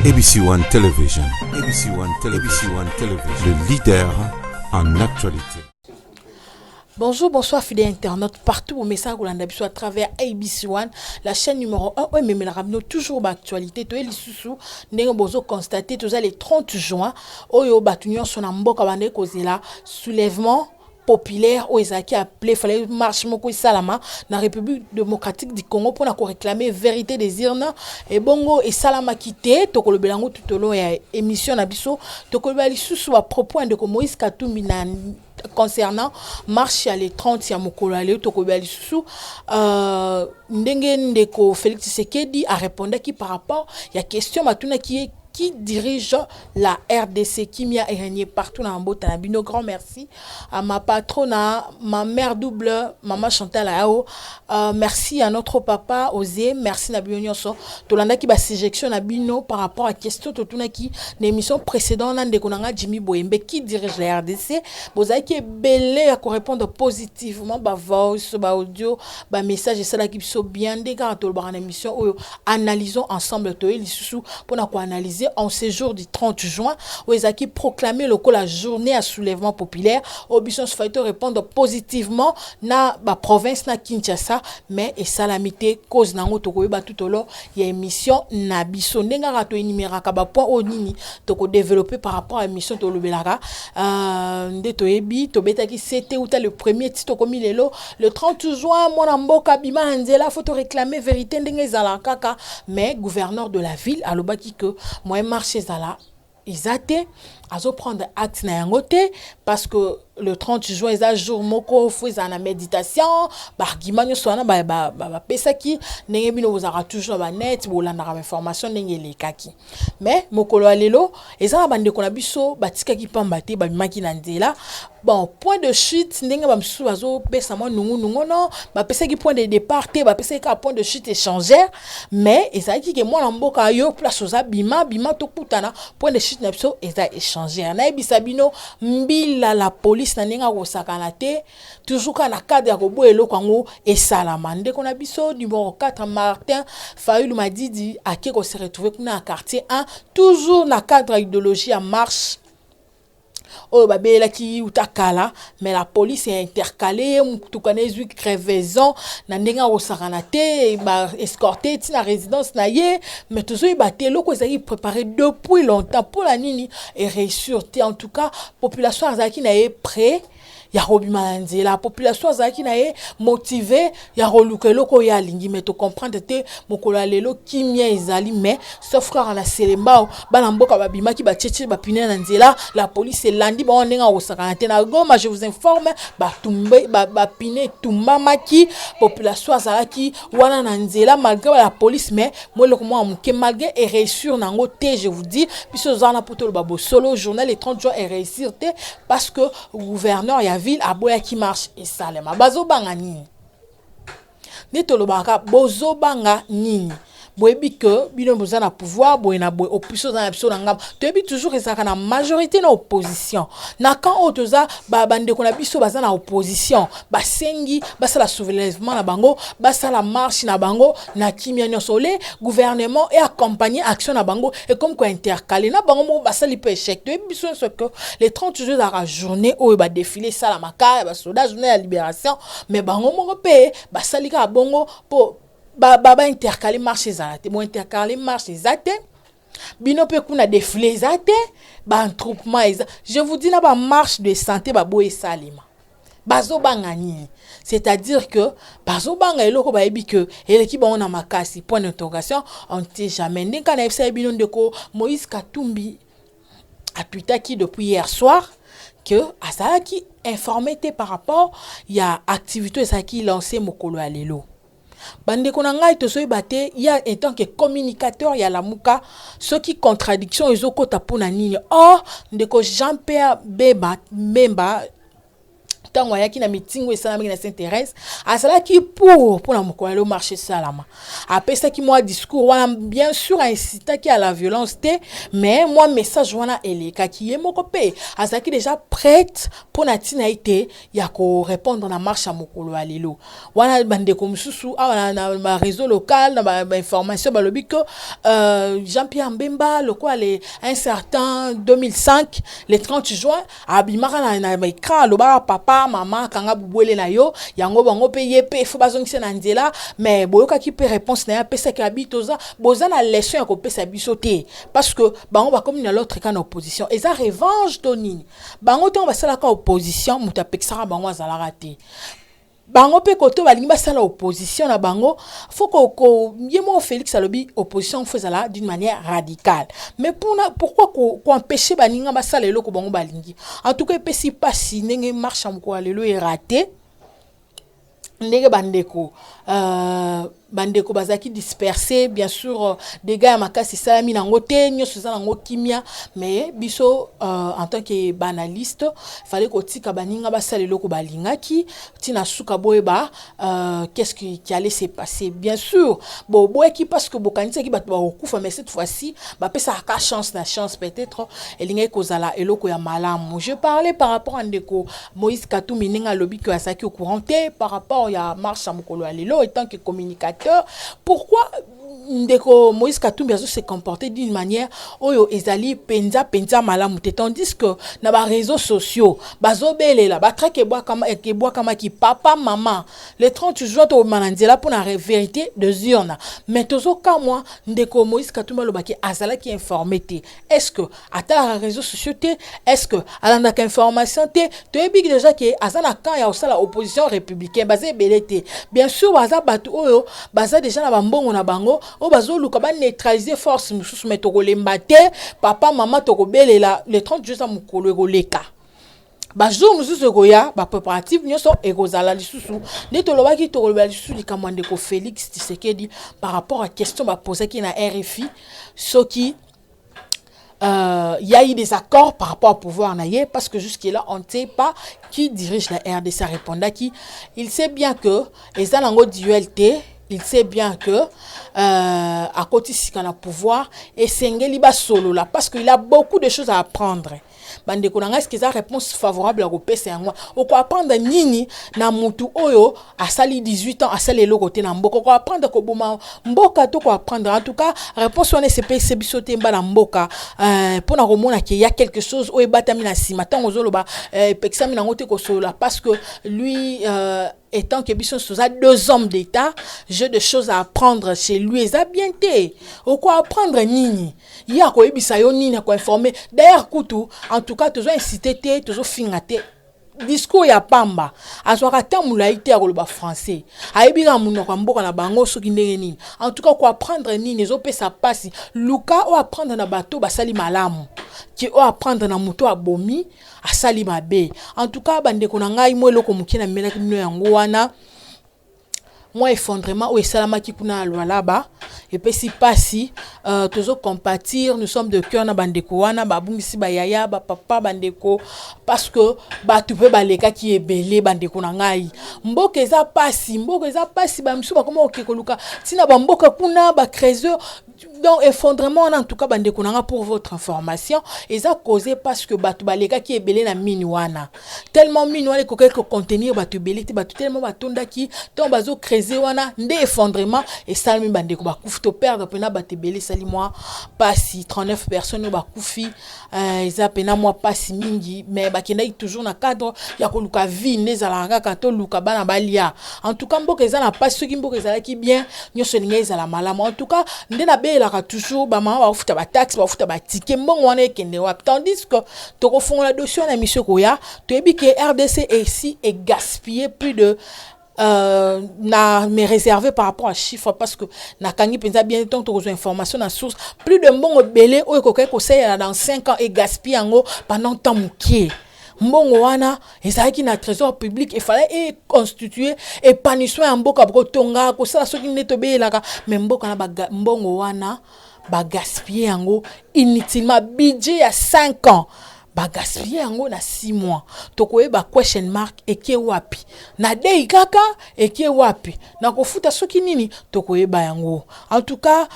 ABC One Television. ABC One Television. ABC One Television. Le leader en actualité. Bonjour, bonsoir fidèles internautes partout au message à travers ABC One, la chaîne numéro 1. Oui, mais nous toujours l'actualité. Tu es sous nous constaté tous les 30 juin, oyo batunion son amboka bande kozela soulèvement populaire au Ezaki appelé fallait marche moko salama na République démocratique du Congo pour na réclamer vérité des urnes et bongo et salama quitté to ko belango tout au long ya émission na biso to ko bali sous à propos de Moïse Katumbi na concernant marche à les 30 ya mokolo ale to ko bali sous ndenge ndeko Félix Tshisekedi a répondu qui par rapport il y a question matuna qui dirige la RDC, qui m'a régné partout dans le monde. Grand merci à ma patronne, ma mère double, maman Chantal Ao. Merci à notre papa Osé. Merci Nabino Nyonso. Tolanda qui va séjection Nabino par rapport à la question de qui l'émission précédente de Konanga Jimmy Boyembe qui dirige la RDC. Vous avez qui est belé à répondre positivement, bah voice, bah audio, bah message et ça là qui sont bien des gars à l'émission où analysons ensemble tout les sous pour nous analyser en séjour du 30 juin où ils ont proclamé la journée à soulèvement populaire au bison fighter répondre positivement na ba province na Kinshasa mais et salamité cause nango to ko ba tout au long il y a émission na biso ndenga rato énuméra ka ba point au nini to ko développer par rapport à émission to lobelaka ndeto ebi to betaki c'était ou le premier titre comme lelo le 30 juin mon mboka bima nzela faut réclamer vérité ndenge zala kaka mais gouverneur de la ville alobaki que moi marché zala izate azo prendre acte na yangote parce que le 30 juin ils jour moko fouza na méditation bargima nyo sona ba pesaki ndenge bino bozara toujours ba net bolanda ka information ndenge lekaki mais mokolo alelo ezala bande ko na biso batikaki pamba te ba maki na nzela bon point de chute ndenge ba msusu bazo pesa mo nungu non ba pesaki point de départ te ba pesaki ka point de chute échangère mais ezaki ke mo na mboka yo place oza bima to kutana point de chute na biso eza échangère na ebisa bino mbila la police na ninga ko sakana te toujours kana cadre ya ko boelo kwango et salama ndeko na biso numéro 4 Martin Fayulu Madidi ake ko se retrouver kuna quartier 1 toujours na cadre idéologie en marche oh babela ki utakala mais la police est intercalée mutukane zui crevaison na ndenga osakana te ba escorter tina résidence na ye mais toujours ba te loko ezaki préparé depuis longtemps pour la nini et réussir en tout cas population azaki na ye prêt ya robima la population azaki na ye motivé ya roluka loko ya lingi mais to comprendre te mokola lelo kimia ezali mais sauf que na selemba bana mboka babima ki ba tchetche ba pine na nzela la police landi ba onenga osaka te na Goma je vous informe ba tumbe ba pine tumbamaki population azalaki wana na nzela malgré la police mais moi le comment muke malgré et réussir nango te je vous dis puisque zana poto ba solo journal les 30 jours et réussir te parce que gouverneur ya ville aboya qui marche et salema bazo banga nini netolo baka bozo banga nini boyebi que bino boza na pouvoir boyena boy opposition na biso na ngam toyebi toujours ezaka na majorité na opposition na quand otoza bande ko na biso baza na opposition basengi basala soulèvement na bango basala marche na bango na kimia nyonso le gouvernement et accompagner action na bango et comme quoi intercaler na bango mo basali pe échec toyebi biso ce que les 30 jours de la journée oyo ba défilé sala maka ba soda journée de libération mais bango mo pe basali ka bongo po baba intercalé marche zate mo intercalé marche zate bino pe kuna défilé zate ba regroupement je vous dis na ba marche de santé ba boye salima bazo bangani c'est-à-dire que bazo banga eloko ba ebi que eleki ba ona makasi point d'interrogation on ne jamais ndeka na fsa bino ndeko Moïse Katumbi a tutaki depuis hier soir que azalaki informé par rapport il y a activité ça qui lancé mokolo alelo bande konanga to soy baté il y a en tant que communicateur il y a la muka ce qui contradiction ezokota pona nini oh ndeko Jean-Pierre Bemba tango ya ki na meeting et ça na s'intéresse à cela qui pour la mokolo le marché salama après ça qui moi discours wana bien sûr incita qui à la violence mais moi message wana eleka qui est moko pe à ça qui déjà prête pour na tina été ya ko répondre na marche à mokolo alelo wana bande comme susu na réseau local na ba information ba lobi que Jean-Pierre Mbemba le quoi les un certain 2005 le 30 juin abimaka na écran lo ba papa maman kanga bubwele na yo yango bango pe yepe fo bazongisa na nzela mais boyoka ki pe réponse na ya pesa ka bitoza boza na leçon ya ko pesa bisoté parce que bango ba comme na l'autre cas na opposition et ça revanche donini bango to ba sala ka opposition muta pekisaka bango azala raté bango pe koto balingi basala opposition na bango faut ko yemo Félix alobi opposition faisala d'une manière radicale mais pourquoi ko empêcher baninga basala eloko bango balingi en tout cas pesi pasi ndenge marche amko alelo est raté ndenge bandeko bazaki dispersé bien sûr des gars makasi salami nango te nyoso za nango kimia mais biso en tant que banaliste fallait ko tika baninga basala loko balingaki tina suka boyeba qu'est-ce qui allait se passer bien sûr boyeki parce que bokanisa ki bato ba okufa mais cette fois-ci ba pesa ka chance peut-être elinga kozala eloko ya malamu je parlais par rapport à ndeko Moïse Katumbi ninga lobi que asaki au courant par rapport ya marche mokolo alelo étant que communicateur pourquoi ndeko Moïse Katumbi azo se comporter d'une manière oyo ezali penza malamu tandis que na ba réseaux sociaux bazobelela batrake boa kama ki papa maman le 30 juin to mananzela pour la vérité de Ziona mais tozo ka moi ndeko Moïse Katumbi lobaki azala ki informé est-ce que ata réseaux sociaux est-ce que alanda ka information to ebi déjà que azana kan ya osala opposition républicaine basé belete bien sûr baza batu oyo baza déjà na bambongo na bango o bazoluka ba neutraliser force mususu metoko lembate papa maman toko belela le 30 juin mukolo ekoleka ba jour mususu koya ba préparatif nyoso ekozala lisusu neto lobaki toko lobaki lisusu likamwande ko Félix Tshisekedi par rapport à question ba poser qui na RFI soki y a eu des accords par rapport au pouvoir naïe parce que jusque-là on ne sait pas qui dirige la RDC répondant qui il sait bien que les alango dualité il sait bien que à côté si qu'on a pouvoir et sengeli ba solo là parce qu'il a beaucoup de choses à apprendre bande konanga est-ce qu'ils a réponse favorable à repese yango oko apprendre nini na mutu oyo asali 18 ans asali eloko te na mboka ko apprendre ko boma mboka to ko apprendre en tout cas réponse on est CPC bisoté mba na mboka pour na komona qu'il y a quelque chose oyo batami na sima tango zoloba pexami na ngote ko solo parce que lui étant que Bisson Souza 2 hommes d'État, j'ai des choses à apprendre chez lui. Et ça bien été. Ou quoi apprendre nini? Il y a quoi bisayo nini quoi informer. D'ailleurs kutu, en tout cas toujours incité te, toujours fingaté. Discours ya pamba azwaka tamula ite ya koloba français ayebika munoko mboka na bango soki ndenge nini en tout cas quoi apprendre nini ezopesa pasi luka o apprendre na bato basali malamu ki o apprendre na moto abomi asali mabe en tout cas bandeko na ngai mo eloko mukina melaki mino yango wana moi effondrement ou esalamaki kuna alwalaba et puis si pasi tozo compatir nous sommes de cœur na bandeko wana babungisi ba yaya ba papa bandeko parce que ba tu peux baleka ki ebele bandeko na ngai mboka eza pasi ba msu ba comment okekoluka tina ba mboka kuna ba creuser donc effondrement en tout cas bandeko na nga pour votre information eza causé parce que batu baleka ki ebele na mini wana tellement mini wana ko contenir batu beleti batu tellement batonda ki donc bazo creuser wana nde effondrement et salmi bandeko ba kufi to perdre pena batebele sali moi pasi 39 personnes ba kufi eza pena moi pasi mingi mais bakenda toujours na cadre ya ko luka vie nezala kaka to luka bana balia en tout cas mboka eza na pasi soki mboka ezala ki bien nyoso linga ezala malamu en tout cas nde na belaka toujours ba mama ba futa ba taxe ba futa ba ticket mbongo wana ekende wa tandis que to ko fongola dossier na mission koya to ebi que RDC ici est gaspillé plus de na me réservé par rapport à chiffre parce que na kangi penza bien tant aux informations na source plus de mbongo belé o ekokai ko sey dans 5 ans et gaspiller ngo pendant temps mukie mbongo wana ezaki na trésor public il fallait constituer épanouissement en mboka botonga ko sala soki neto belaka mais mboka na mbongo wana ba gaspiller ngo inutilement budget à 5 ans ba gaspiller yango na 6 mois tokoyeba question mark eke wapi na dei kaka eke wapi na kofuta soki nini tokoyeba yango. En tout cas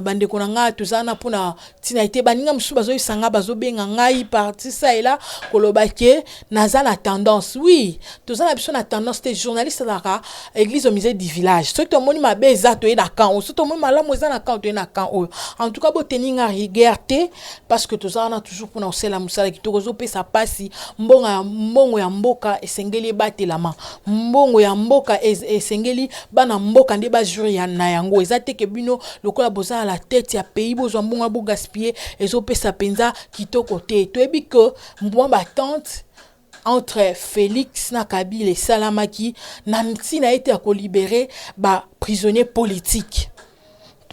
bande konanga tozana pona tina ite baninga musu bazo isanga bazo benga ngai parti ça et là kolobake naza na tendance. Oui tozana biso na tendance te journaliste la église au musée du village soki to moni mabe za to na kan soki to moni malamu za na kan to na kan o. En tout cas bo teninga rigueur parce que tozana toujours pona osela musala ki tokozo pesa pasi mbongo ya mboka esengeli batelama mbongo ya mboka esengeli bana mboka nde ba jour ya na yango ezate ke bino lokola boza la tête ya pays bozwa mbongo bo gaspiller ezo pesa penza kitoko te toyebi que mbwa ba tante entre Félix na Kabila et Salamaki na ntina été à libérer ba prisonnier politique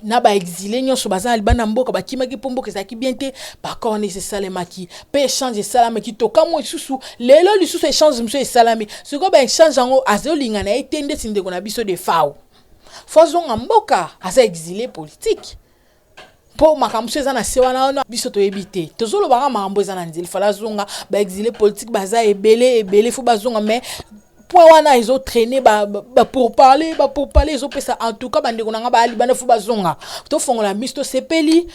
na ba exilé nyonso bazali bana mboka bakimaki pombo kezaki bien te ba corne c'est Salamaki pe échange Salamaki to kamo isusu lelo lisusu échange monsieur Salami ce ko ba échange ngo azolinga na etende sinde kona biso de fao fozonga mboka aza exilé politique po makambo eza na sewana na biso to ebité tozolo banga makambo eza na nzili fala zonga ba exilé politique baza ebele fo bazonga mais point wana ils ont traîné pour parler ils ont fait ça en tout cas bande konanga ba ali bana fo bazonga to fongola misto sepeli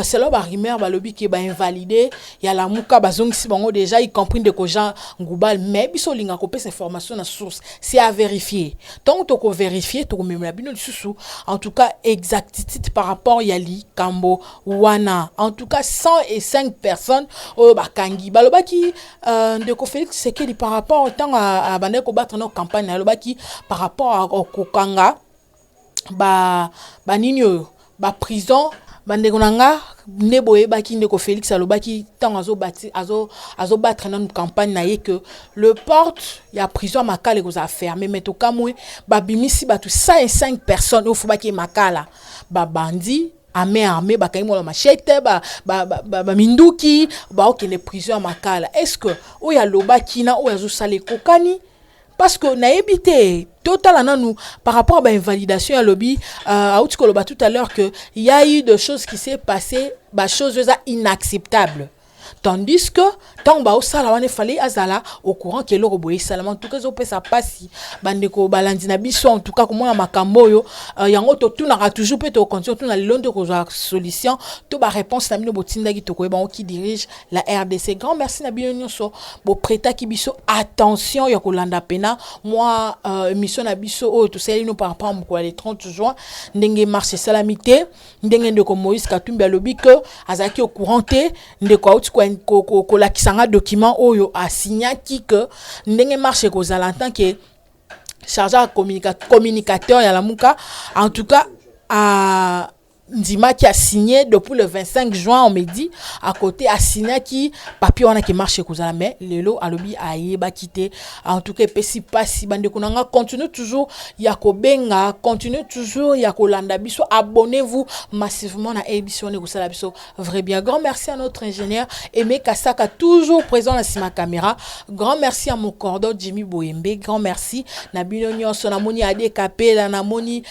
c'est là ba rumeur ba lobby ki ba invalidé ya la muka bazongisi bango déjà y compris de ko Jean Ngoubal mais biso linga ko pesa information na source c'est à vérifier tant to ko vérifier to memela bino lisusu en tout cas exactitude par rapport yali kambo wana en tout cas 105 personnes o ba kangi ba lobaki de ko Félix Sekeli par rapport au temps à bande ko battre nos campagnes na lobaki par rapport au kokanga ba ninyo ba prison bande konanga neboye baki ndeko Félix alobaki tant azo battre notre campagne na ye que le porte ya prison makala ko za fermer mais to kamwe ba bimisi batu 105 personnes au fubaki makala ba bandi armé ba kaimo la machete ba minduki ba okene prison makala est-ce que o ya lobaki na o ya zo sale kokani parce que na évité total nous par rapport à l'invalidation à lobby tout à l'heure que il y a eu des choses qui s'est passé choses inacceptables tandis que tant ba osala wana fallait azala au courant que le robot salam en tout cas zo pesa pasi bandeko balandi na biso en tout cas comme na makambo yo yango to tuna toujours peut to continuer tuna londo ko solution to ba réponse na bino botinda ki to ko ba qui dirige la RDC. Grand merci na bino nyonso bo preta ki biso attention ya ko landa pena moi émission na biso o to seli no par rapport à le 30 juin ndenge marché salamité ndenge ndeko Moïse Katumbi alobi que azaki au courant te ndeko auti ko la kisanga document oyo a signaki que ndenge marché ko zalantan que chargé communicateur ya la muka en tout cas à Ndima qui a signé depuis le 25 juin on me dit à côté a signé qui papier on a qui marche kozala mais lelo alobi ayeba quitté en tout cas pesi pasi bande konanga continue toujours ya ko benga continue toujours ya ko landa biso abonnez-vous massivement na émission ne kosala biso vrai bien. Grand merci à notre ingénieur Aimé Kasaka toujours présent na sima caméra. Grand merci à mon cordon Jimmy Boyembe. Grand merci na bino nyonso na moni Ade Kapela na moni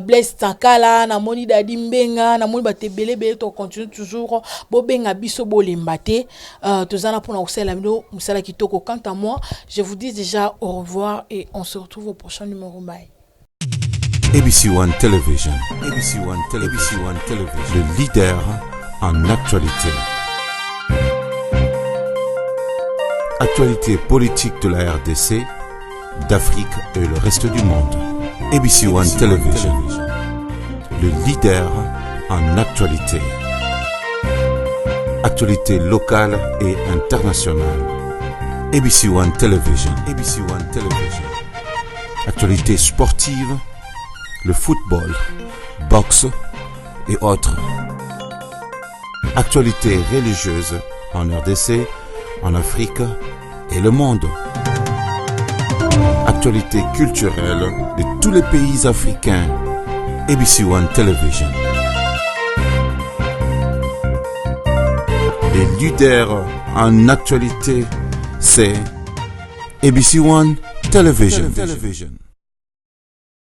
Blaise Tankala na moni Dadimbe na moni batebele to continue toujours bo benga biso bo lembate tozana pona osela bino musala kitoko. Quant à moi je vous dis déjà au revoir et on se retrouve au prochain numéro. Bye. ABC1 Television, ABC1 Television, le leader en actualité. Actualité politique de la RDC, d'Afrique et le reste du monde. ABC1 Television, le leader en actualité. Actualité locale et internationale. ABC1 Television, ABC1 Television. Actualité sportive, le football, boxe et autres. Actualité religieuse en RDC, en Afrique et le monde. Actualité culturelle de tous les pays africains. ABC1 Television. Les leaders en actualité, c'est ABC1 Television.